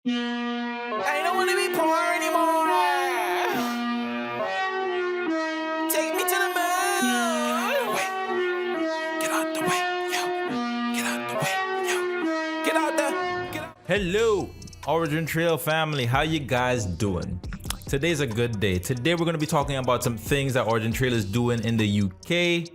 I don't want to be poor anymore. Take me to the moon. Wait. Get out the way, yo. Get out the way, yo. Get out the. Get out. Hello, OriginTrail family. How you guys doing? Today's a good day. Today we're going to be talking about some things that OriginTrail is doing in the UK.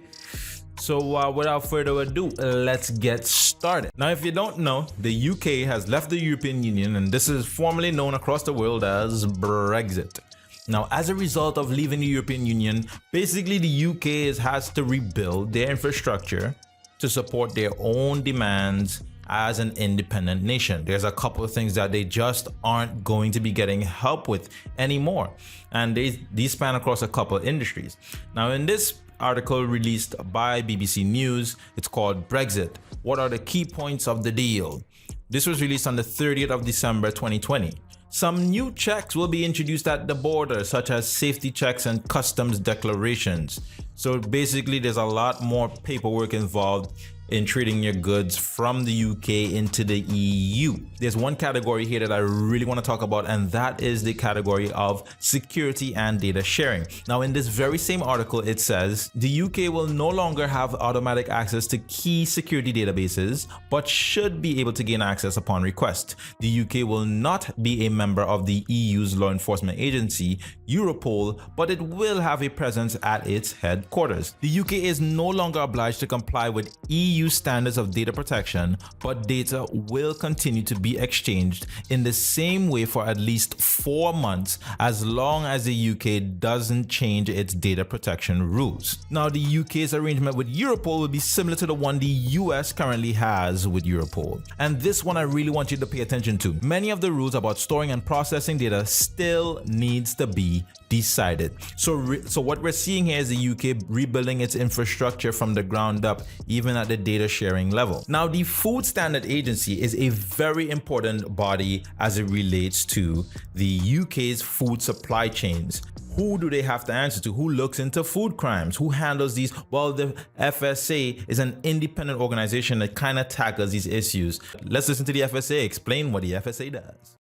So without further ado, let's get started. Now, if you don't know, the UK has left the European Union, and this is formerly known across the world as Brexit. Now, as a result of leaving the European Union, basically the UK has to rebuild their infrastructure to support their own demands as an independent nation. There's a couple of things that they just aren't going to be getting help with anymore, and these span across a couple of industries. Now, in this article released by BBC News, it's called Brexit. What are the key points of the deal? This was released on the 30th of December 2020. Some new checks will be introduced at the border, such as safety checks and customs declarations. So basically, there's a lot more paperwork involved in trading your goods from the UK into the EU. There's one category here that I really want to talk about, and that is the category of security and data sharing. Now, in this very same article, it says the UK will no longer have automatic access to key security databases, but should be able to gain access upon request. The UK will not be a member of the EU's law enforcement agency, Europol, but it will have a presence at its headquarters. The UK is no longer obliged to comply with EU standards of data protection, but data will continue to be exchanged in the same way for at least 4 months, as long as the UK doesn't change its data protection rules. Now, the UK's arrangement with Europol will be similar to the one the US currently has with Europol. And this one I really want you to pay attention to. Many of the rules about storing and processing data still needs to be decided. So what we're seeing here is the UK rebuilding its infrastructure from the ground up, even at the data sharing level. Now, the Food Standard Agency is a very important body as it relates to the UK's food supply chains. Who do they have to answer to? Who looks into food crimes? Who handles these? Well, the FSA is an independent organization that kind of tackles these issues. Let's listen to the FSA explain what the FSA does.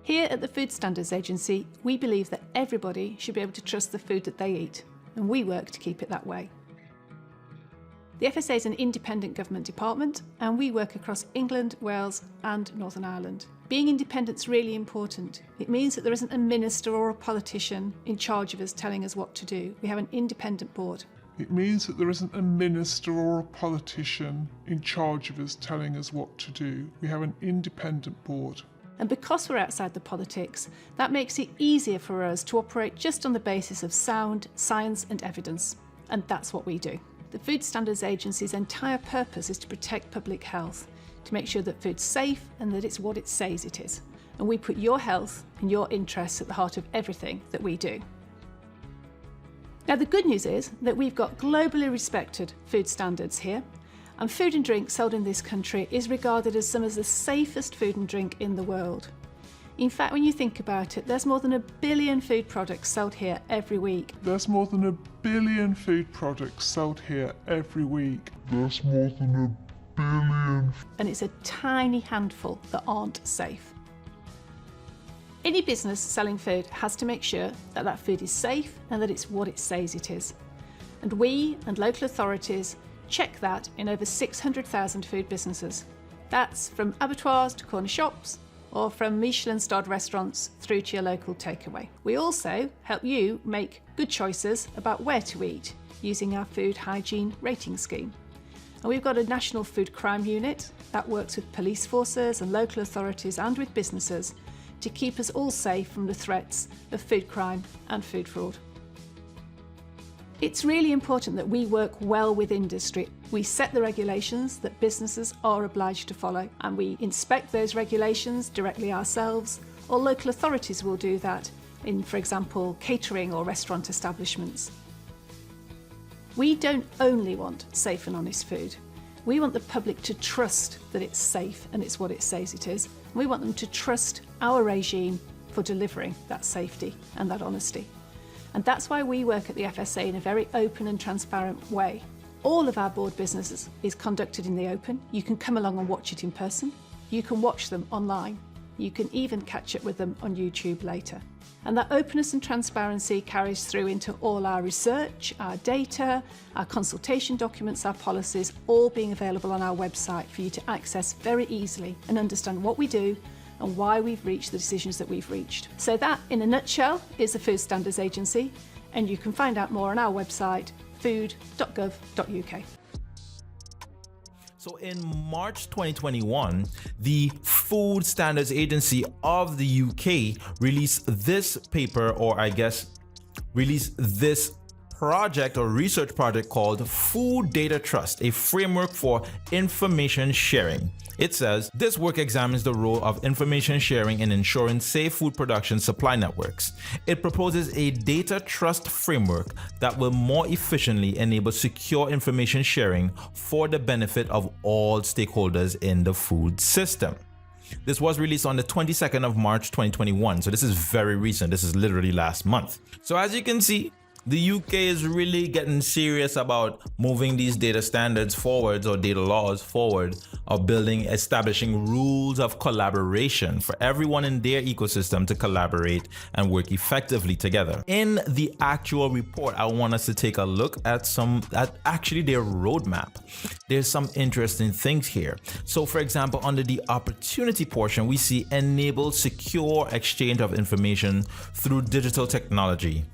Here at the Food Standards Agency, we believe that everybody should be able to trust the food that they eat, and we work to keep it that way. The FSA is an independent government department, and we work across England, Wales and Northern Ireland. Being independent is really important. It means that there isn't a minister or a politician in charge of us telling us what to do. We have an independent board. It means that there isn't a minister or a politician in charge of us telling us what to do. We have an independent board. And because we're outside the politics, that makes it easier for us to operate just on the basis of sound science and evidence. And that's what we do. The Food Standards Agency's entire purpose is to protect public health, to make sure that food's safe and that it's what it says it is. And we put your health and your interests at the heart of everything that we do. Now, the good news is that we've got globally respected food standards here, and food and drink sold in this country is regarded as some of the safest food and drink in the world. In fact, when you think about it, there's more than 1 billion food products sold here every week. There's more than 1 billion food products sold here every week. There's more than 1 billion. And it's a tiny handful that aren't safe. Any business selling food has to make sure that that food is safe and that it's what it says it is. And we and local authorities check that in over 600,000 food businesses. That's from abattoirs to corner shops, or from Michelin-starred restaurants through to your local takeaway. We also help you make good choices about where to eat using our food hygiene rating scheme. And we've got a national food crime unit that works with police forces and local authorities and with businesses to keep us all safe from the threats of food crime and food fraud. It's really important that we work well with industry. We set the regulations that businesses are obliged to follow, and we inspect those regulations directly ourselves, or local authorities will do that in, for example, catering or restaurant establishments. We don't only want safe and honest food. We want the public to trust that it's safe and it's what it says it is. We want them to trust our regime for delivering that safety and that honesty. And that's why we work at the FSA in a very open and transparent way. All of our board business is conducted in the open. You can come along and watch it in person. You can watch them online. You can even catch up with them on YouTube later. And that openness and transparency carries through into all our research, our data, our consultation documents, our policies, all being available on our website for you to access very easily and understand what we do and why we've reached the decisions that we've reached. So that, in a nutshell, is the Food Standards Agency, and you can find out more on our website, food.gov.uk. So in March 2021, the Food Standards Agency of the UK released this paper, or I guess released this project or research project called Food Data Trust, a framework for information sharing. It says, this work examines the role of information sharing in ensuring safe food production supply networks. It proposes a data trust framework that will more efficiently enable secure information sharing for the benefit of all stakeholders in the food system. This was released on the 22nd of March 2021, so this is very recent. This is literally last month. So as you can see, the UK is really getting serious about moving these data standards forwards or data laws forward, of establishing rules of collaboration for everyone in their ecosystem to collaborate and work effectively together. In the actual report, I want us to take a look at actually their roadmap. There's some interesting things here. So for example, under the opportunity portion, we see enable secure exchange of information through digital technology,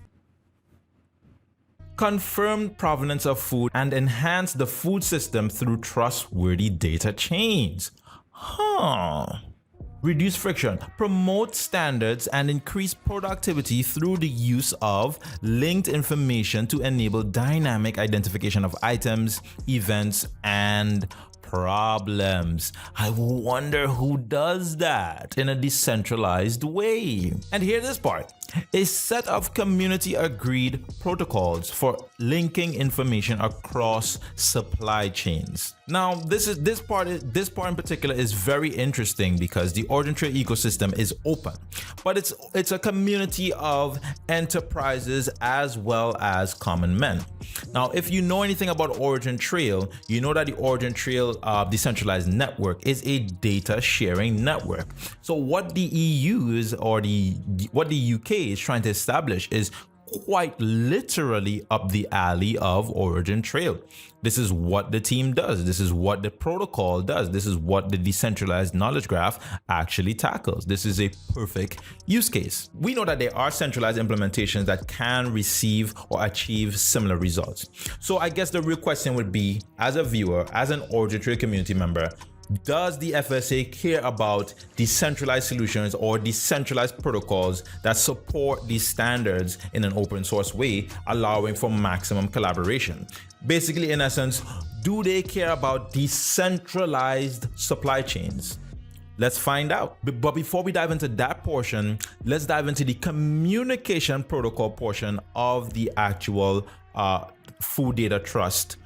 confirm provenance of food, and enhance the food system through trustworthy data chains. Reduce friction, promote standards, and increase productivity through the use of linked information to enable dynamic identification of items, events, and problems. I wonder who does that in a decentralized way. And hear this part. A set of community agreed protocols for linking information across supply chains. Now, this part in particular is very interesting because the OriginTrail ecosystem is open, but it's a community of enterprises as well as common men. Now, if you know anything about OriginTrail, you know that the OriginTrail decentralized network is a data sharing network. So what the EU is, or what the UK is trying to establish, is quite literally up the alley of OriginTrail. This is what the team does. This is what the protocol does. This is what the decentralized knowledge graph actually tackles. This is a perfect use case. We know that there are centralized implementations that can receive or achieve similar results. So I guess the real question would be, as a viewer, as an OriginTrail community member, does the FSA care about decentralized solutions or decentralized protocols that support these standards in an open source way, allowing for maximum collaboration? Basically, in essence, do they care about decentralized supply chains? Let's find out. But before we dive into that portion, let's dive into the communication protocol portion of the actual Food Data Trust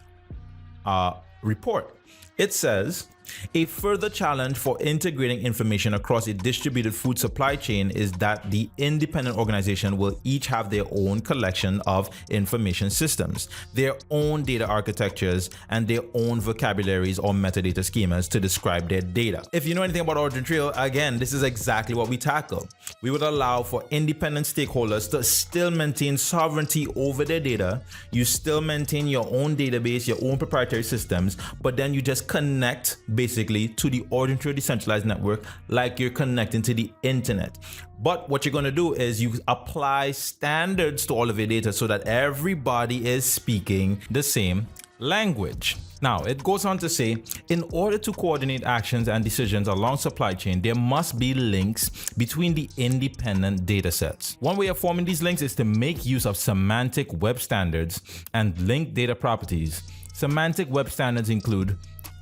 report. It says, a further challenge for integrating information across a distributed food supply chain is that the independent organization will each have their own collection of information systems, their own data architectures, and their own vocabularies or metadata schemas to describe their data. If you know anything about OriginTrail, again, this is exactly what we tackle. We would allow for independent stakeholders to still maintain sovereignty over their data. You still maintain your own database, your own proprietary systems, but then you just connect basically to the OriginTrail decentralized network like you're connecting to the internet. But what you're going to do is you apply standards to all of your data so that everybody is speaking the same language. Now, it goes on to say, in order to coordinate actions and decisions along supply chain, there must be links between the independent data sets. One way of forming these links is to make use of semantic web standards and linked data properties. Semantic web standards include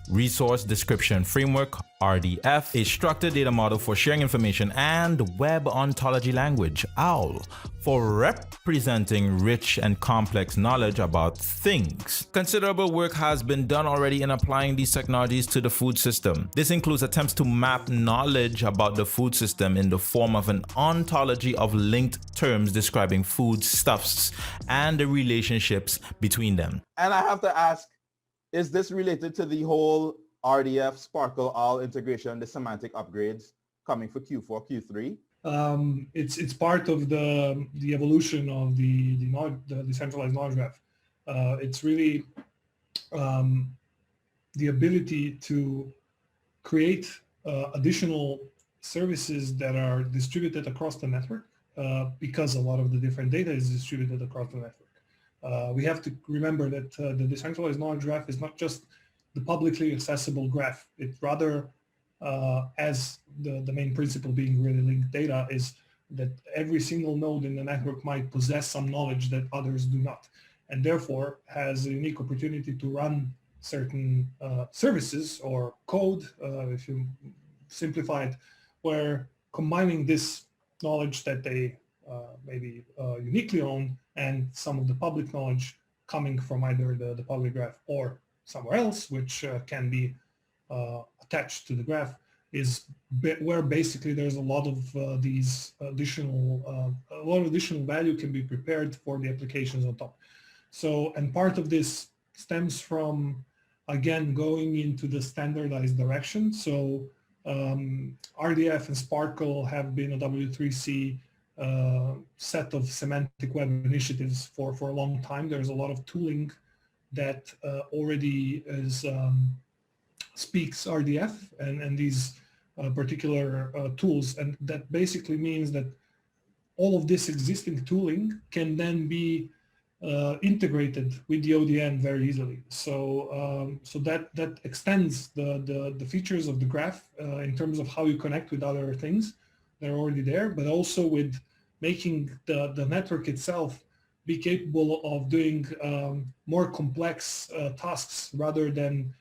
Resource Description Framework, RDF, a structured data model for sharing information, and Web Ontology Language, OWL, for representing rich and complex knowledge about things. Considerable work has been done already in applying these technologies to the food system. This includes attempts to map knowledge about the food system in the form of an ontology of linked terms describing foodstuffs and the relationships between them. And I have to ask, is this related to the whole RDF, Sparkle, all integration, the semantic upgrades coming for Q4, Q3? It's part of the evolution of the decentralized knowledge graph. It's really the ability to create additional services that are distributed across the network because a lot of the different data is distributed across the network. We have to remember that the decentralized knowledge graph is not just the publicly accessible graph. It rather, as the main principle being really linked data, is that every single node in the network might possess some knowledge that others do not, and therefore has a unique opportunity to run certain services or code, if you simplify it, where combining this knowledge that they maybe uniquely own and some of the public knowledge coming from either the public graph or somewhere else, which can be attached to the graph, is where basically there's a lot of these additional value can be prepared for the applications on top. So, and part of this stems from, again, going into the standardized direction. So RDF and Sparkle have been a W3C set of semantic web initiatives for a long time. There's a lot of tooling that already speaks RDF and these particular tools, and that basically means that all of this existing tooling can then be integrated with the ODN very easily. So that extends the features of the graph in terms of how you connect with other things that are already there, but also with making the network itself be capable of doing more complex tasks rather than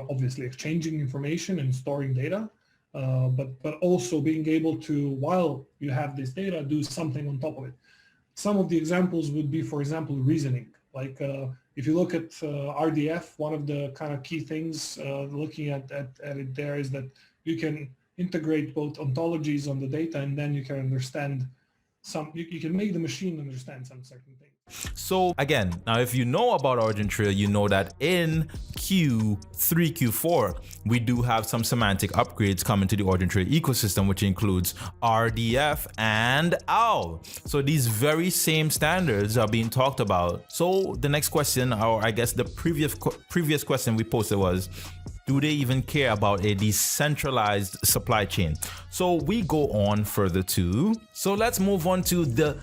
obviously exchanging information and storing data, but also being able to, while you have this data, do something on top of it. Some of the examples would be, for example, reasoning. Like if you look at RDF, one of the kind of key things looking at it there is that you can integrate both ontologies on the data, and then you can understand you can make the machine understand some certain things. So again, now if you know about OriginTrail, you know that in Q3, Q4, we do have some semantic upgrades coming to the OriginTrail ecosystem, which includes RDF and OWL. So these very same standards are being talked about. So the next question, or I guess the previous question we posted was, do they even care about a decentralized supply chain? So we go on further too. So let's move on to the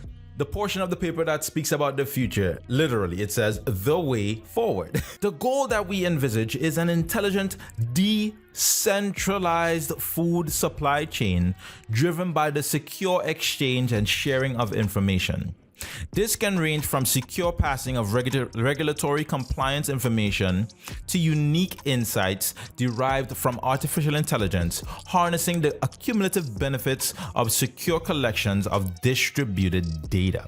portion of the paper that speaks about the future. Literally, it says the way forward. The goal that we envisage is an intelligent, decentralized food supply chain driven by the secure exchange and sharing of information. This can range from secure passing of regulatory compliance information to unique insights derived from artificial intelligence, harnessing the accumulative benefits of secure collections of distributed data.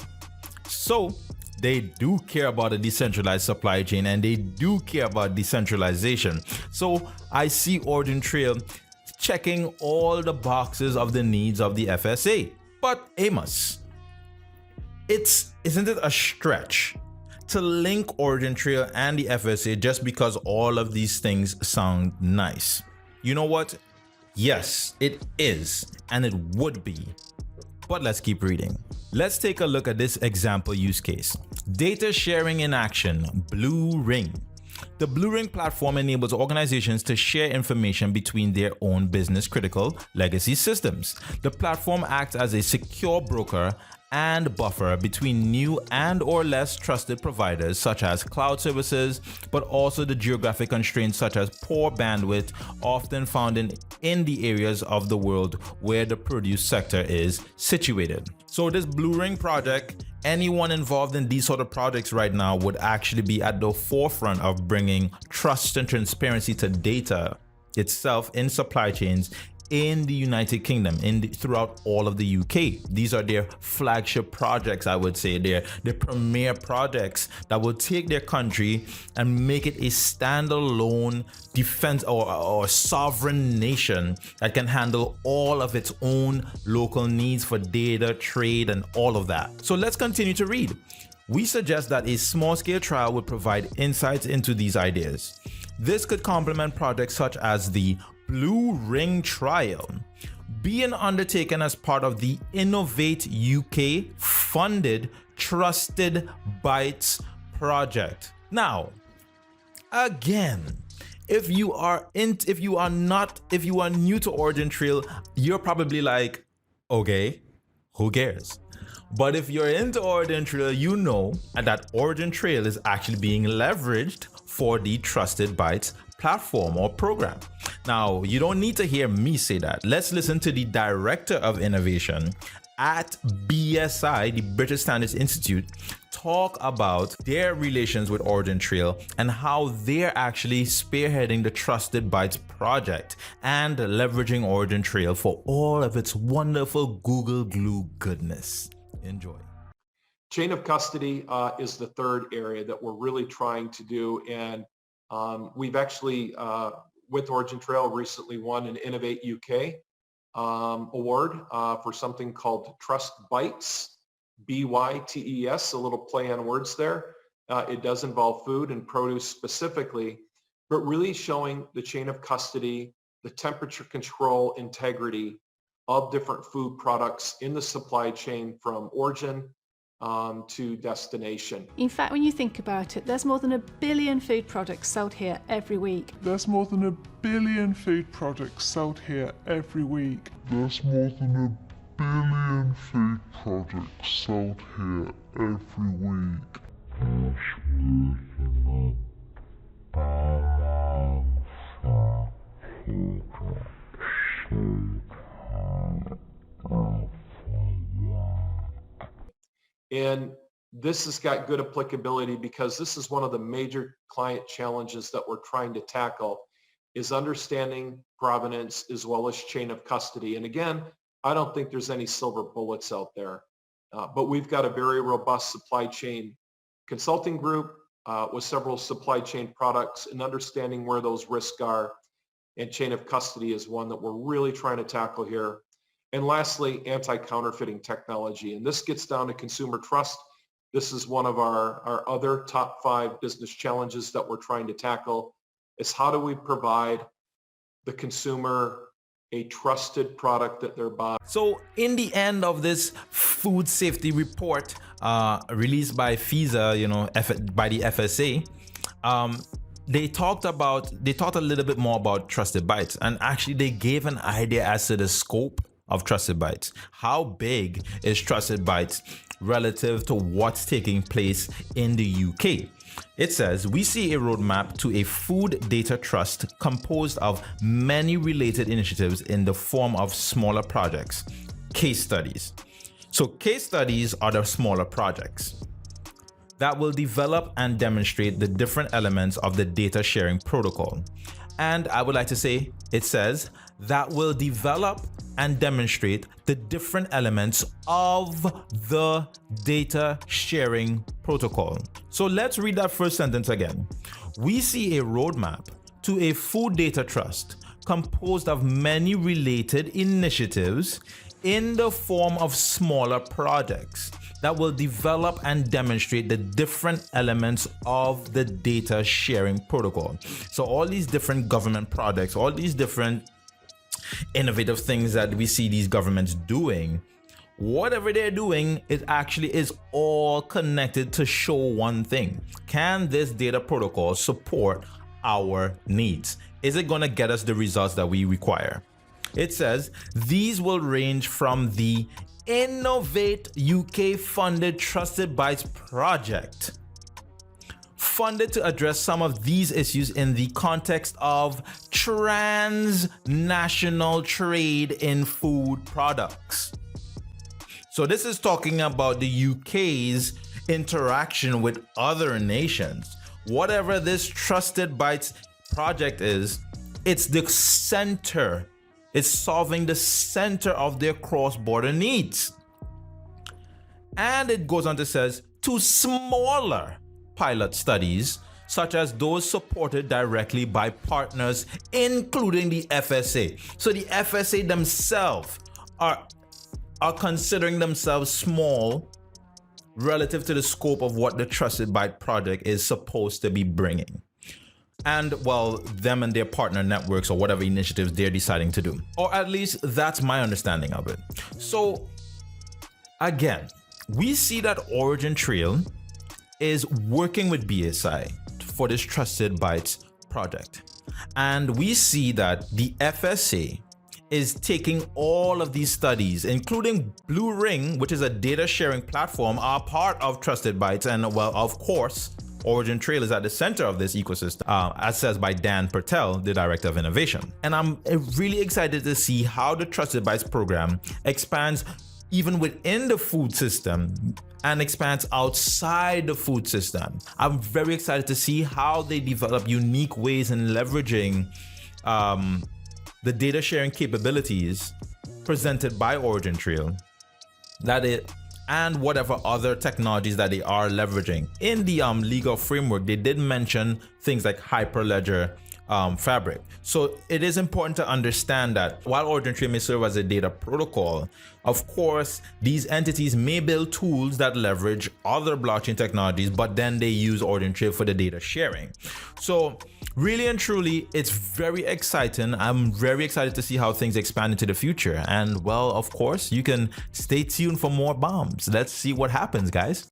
So, they do care about a decentralized supply chain, and they do care about decentralization. So, I see OriginTrail checking all the boxes of the needs of the FSA. But Amos, isn't it a stretch to link OriginTrail and the FSA just because all of these things sound nice? You know what? Yes, it is, and it would be. But let's keep reading. Let's take a look at this example use case. Data sharing in action, Blue Ring. The Blue Ring platform enables organizations to share information between their own business critical legacy systems. The platform acts as a secure broker and buffer between new and or less trusted providers such as cloud services, but also the geographic constraints such as poor bandwidth often found in the areas of the world where the produce sector is situated. So this Blue Ring project, anyone involved in these sort of projects right now would actually be at the forefront of bringing trust and transparency to data itself in supply chains in the United Kingdom, throughout all of the UK. These are their flagship projects, I would say. They're the premier projects that will take their country and make it a standalone defense or sovereign nation that can handle all of its own local needs for data, trade, and all of that. So let's continue to read. We suggest that a small-scale trial would provide insights into these ideas. This could complement projects such as the Blue Ring Trial, being undertaken as part of the Innovate UK funded Trusted Bytes project. Now, again, if you are new to OriginTrail, you're probably like, okay, who cares? But if you're into OriginTrail, you know that OriginTrail is actually being leveraged for the Trusted Bytes platform or program. Now, you don't need to hear me say that. Let's listen to the Director of Innovation at BSI, the British Standards Institute, talk about their relations with OriginTrail and how they're actually spearheading the Trusted Bytes project and leveraging OriginTrail for all of its wonderful Google Glue goodness. Enjoy. Chain of custody is the third area that we're really trying to do. And we've actually, with OriginTrail, recently won an Innovate UK award for something called Trust Bytes, BYTES, a little play on words there. It does involve food and produce specifically, but really showing the chain of custody, the temperature control integrity of different food products in the supply chain from origin to destination. In fact, when you think about it, there's more than 1 billion food products sold here every week. There's more than 1 billion food products sold here every week. There's more than 1 billion food products sold here every week. And this has got good applicability because this is one of the major client challenges that we're trying to tackle, is understanding provenance as well as chain of custody. And again, I don't think there's any silver bullets out there, but we've got a very robust supply chain consulting group with several supply chain products, and understanding where those risks are. And chain of custody is one that we're really trying to tackle here. And lastly, anti-counterfeiting technology. And this gets down to consumer trust. This is one of our other top 5 business challenges that we're trying to tackle, is how do we provide the consumer a trusted product that they're buying. So in the end of this food safety report released by FISA, by the FSA, they talked a little bit more about Trusted Bytes, and actually they gave an idea as to the scope of Trusted Bytes. How big is Trusted Bytes relative to what's taking place in the UK? It says, we see a roadmap to a food data trust composed of many related initiatives in the form of smaller projects, case studies. So case studies are the smaller projects that will develop and demonstrate the different elements of the data sharing protocol. And I would like to say, it says, that will develop and demonstrate the different elements of the data sharing protocol. So let's read that first sentence again. We see a roadmap to a food data trust composed of many related initiatives in the form of smaller projects that will develop and demonstrate the different elements of the data sharing protocol. So all these different government projects, all these different innovative things that we see these governments doing, whatever they're doing, it actually is all connected to show one thing. Can this data protocol support our needs? Is it going to get us the results that we require? It says these will range from the Innovate UK funded Trusted Bytes project, funded to address some of these issues in the context of transnational trade in food products. So this is talking about the UK's interaction with other nations. Whatever this Trusted Bytes project is, it's the center. It's solving the center of their cross-border needs. And it goes on to says, to smaller pilot studies, such as those supported directly by partners, including the FSA. So the FSA themselves are considering themselves small relative to the scope of what the Trusted Byte project is supposed to be bringing. and well, them and their partner networks or whatever initiatives they're deciding to do. Or at least that's my understanding of it. So again, we see that OriginTrail is working with BSI for this Trusted Bytes project. And we see that the FSA is taking all of these studies, including Blue Ring, which is a data sharing platform, are part of Trusted Bytes. And well, of course, OriginTrail is at the center of this ecosystem, as says by Dan Pertel, the Director of Innovation. And I'm really excited to see how the Trusted Bytes program expands even within the food system and expands outside the food system. I'm very excited to see how they develop unique ways in leveraging the data sharing capabilities presented by OriginTrail, and whatever other technologies that they are leveraging. In the legal framework, they did mention things like Hyperledger Fabric. So it is important to understand that while OriginTrail may serve as a data protocol, of course, these entities may build tools that leverage other blockchain technologies, but then they use OriginTrail for the data sharing. So really and truly, it's very exciting. I'm very excited to see how things expand into the future. And well, of course, you can stay tuned for more bombs. Let's see what happens, guys.